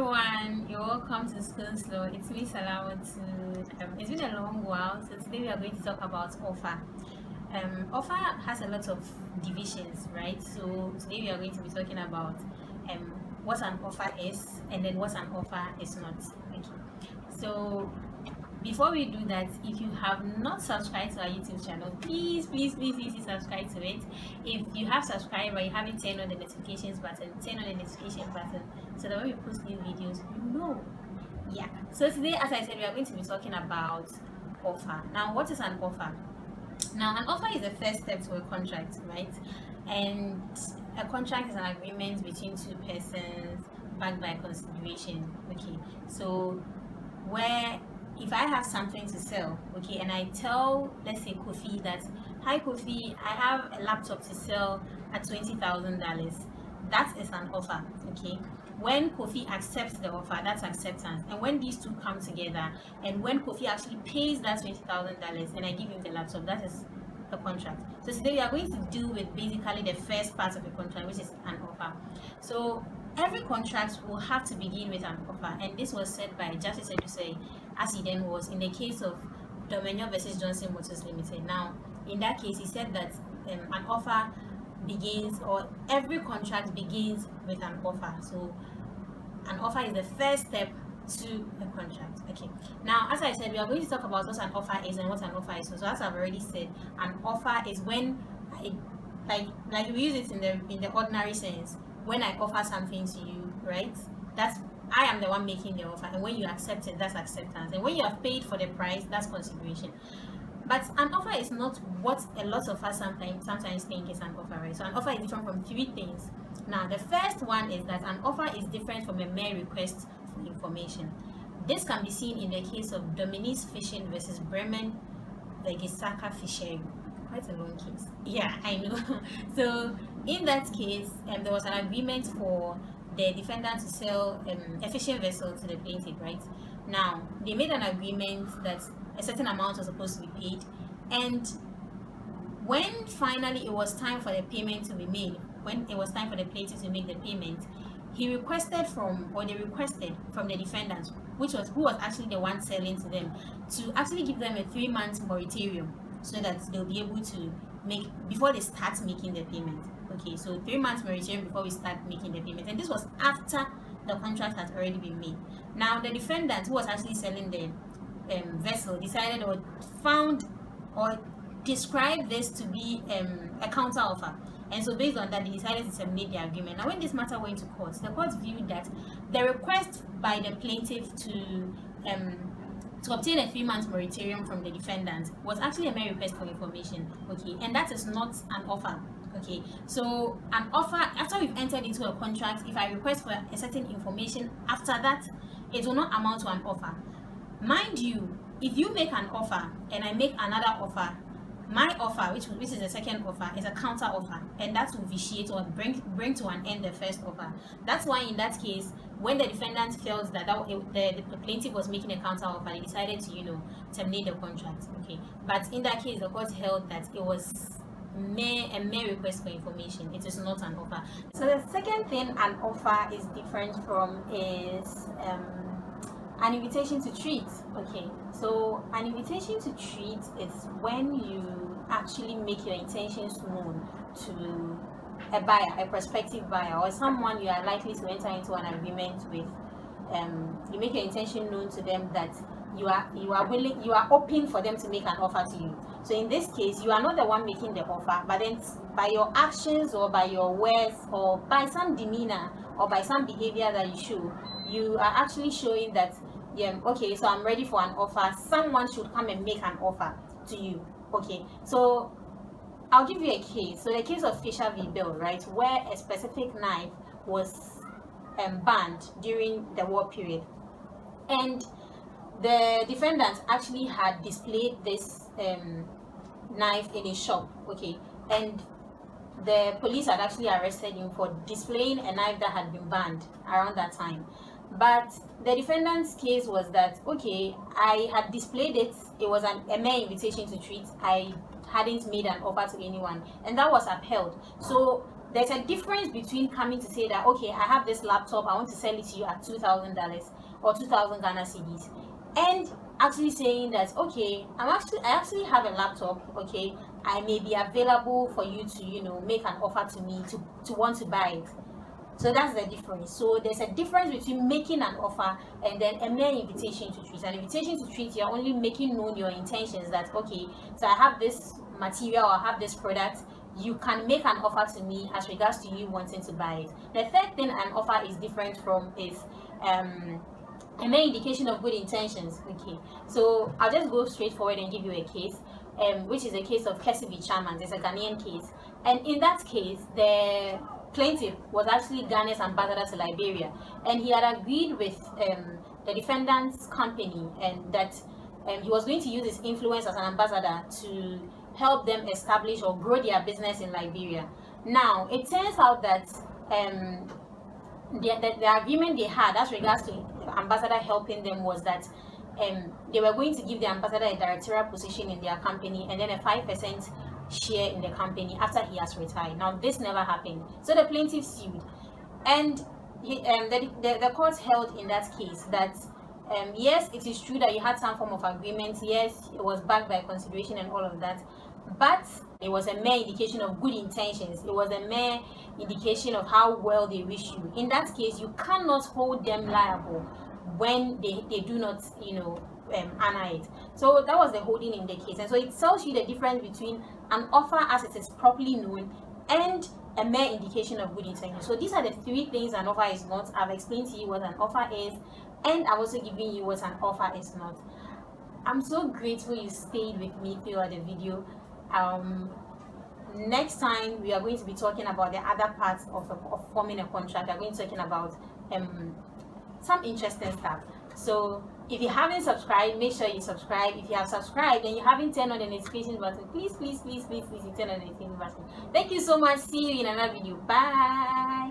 everyone, you're welcome to School Slow. It's me, Salamatu. It's been a long while, so today we are going to talk about offer. Offer has a lot of divisions, right? So today we are going to be talking about what an offer is and then what an offer is not. Okay. So before we do that, if you have not subscribed to our YouTube channel, please subscribe to it. If you have subscribed but you haven't turned on the notifications button, turn on the notification button so that when we post new videos, you know. Yeah. So today, as I said, we are going to be talking about offer. Now, what is an offer? Now, an offer is the first step to a contract, right? And a contract is an agreement between two persons backed by consideration. Okay. So where if I have something to sell, okay, and I tell, let's say, Kofi that, hi Kofi, I have a laptop to sell at $20,000. That is an offer, okay. When Kofi accepts the offer, that's acceptance. And when these two come together, and when Kofi actually pays that $20,000 and I give him the laptop, that is a contract. So today we are going to deal with basically the first part of a contract, which is an offer. So every contract will have to begin with an offer, and this was said by Justice Edusei, as he then was in the case of Dominion versus Johnson Motors Limited. Now, in that case, he said that an offer begins, or every contract begins with an offer. So an offer is the first step to a contract. Okay. Now, as I said, we are going to talk about what an offer is and what an offer is. So as I've already said, an offer is when like we use it in the ordinary sense. When I offer something to you, right? That's I am the one making the offer, and when you accept it, that's acceptance. And when you have paid for the price, that's consideration. But an offer is not what a lot of us sometimes think is an offer, right? So an offer is different from three things. Now, the first one is that an offer is different from a mere request for information. This can be seen in the case of Dominique's Fishing versus Bremen Vegisaka Fishery. Quite a long case. Yeah, I know. So in that case, there was an agreement for the defendant to sell a fishing vessel to the plaintiff, right? Now, they made an agreement that a certain amount was supposed to be paid, and when finally it was time for the payment to be made, when it was time for the plaintiff to make the payment, they requested from the defendant, who was actually the one selling to them, to actually give them a 3-month moratorium, so that they'll be able to make before they start making the payment. Okay, so 3 months moratorium before we start making the payment, and this was after the contract has already been made. Now, the defendant, who was actually selling the vessel, decided or found or described this to be a counter offer, and so based on that, they decided to terminate the agreement. Now, when this matter went to court, the court viewed that the request by the plaintiff to obtain a 3-month moratorium from the defendant was actually a mere request for information, okay, and that is not an offer. Okay, so an offer, after we've entered into a contract, if I request for a certain information after that, it will not amount to an offer. Mind you, if you make an offer and I make another offer, my offer, which is the second offer, is a counter offer, and that will vitiate or bring to an end the first offer. That's why in that case, when the defendant felt that the plaintiff was making a counter offer, they decided to terminate the contract. Okay, but in that case, the court held that it was a mere request for information. It is not an offer. So the second thing an offer is different from is an invitation to treat. Okay, so an invitation to treat is when you actually make your intentions known to a buyer, a prospective buyer, or someone you are likely to enter into an agreement with. You make your intention known to them that you are open for them to make an offer to you. So in this case, you are not the one making the offer, but then by your actions or by your words or by some demeanor or by some behavior that you show, you are actually showing that, yeah, okay, so I'm ready for an offer. Someone should come and make an offer to you. Okay, so I'll give you a case. So the case of Fisher v. Bill, right, where a specific knife was banned during the war period, and the defendant actually had displayed this knife in a shop, okay, and the police had actually arrested him for displaying a knife that had been banned around that time. But the defendant's case was that, okay, I had displayed it, it was a mere invitation to treat, I hadn't made an offer to anyone, and that was upheld. So there's a difference between coming to say that, okay, I have this laptop, I want to sell it to you at $2,000 or 2,000 Ghana cedis, and actually saying that, okay, I actually have a laptop, okay, I may be available for you to, you know, make an offer to me to want to buy it. So that's the difference. So there's a difference between making an offer and then a mere invitation to treat. An invitation to treat, you're only making known your intentions that, okay, so I have this material or I have this product, you can make an offer to me as regards to you wanting to buy it. The third thing an offer is different from is a mere indication of good intentions. Okay, so I'll just go straight forward and give you a case, which is a case of Kesivi Chairman. It's a Ghanaian case, and in that case, the plaintiff was actually Ghana's ambassador to Liberia, and he had agreed with the defendant's company, and that he was going to use his influence as an ambassador to help them establish or grow their business in Liberia. Now, it turns out that the agreement they had as regards to the ambassador helping them was that they were going to give the ambassador a directorial position in their company and then a 5% share in the company after he has retired. Now, this never happened. So the plaintiff sued, and the court held in that case that yes, it is true that you had some form of agreement. Yes, it was backed by consideration and all of that, but it was a mere indication of good intentions. It was a mere indication of how well they wish you. In that case, you cannot hold them liable when they do not, you know, honor it. So that was the holding in the case, and so it tells you the difference between an offer as it is properly known and a mere indication of good intention. So these are the three things an offer is not. I've explained to you what an offer is, and I've also given you what an offer is not. I'm so grateful you stayed with me throughout the video. Next time we are going to be talking about the other parts of forming a contract. We're going to be talking about some interesting stuff. So if you haven't subscribed, make sure you subscribe. If you have subscribed and you haven't turned on the notification button, please turn on the notification button. Thank you so much. See you in another video. Bye.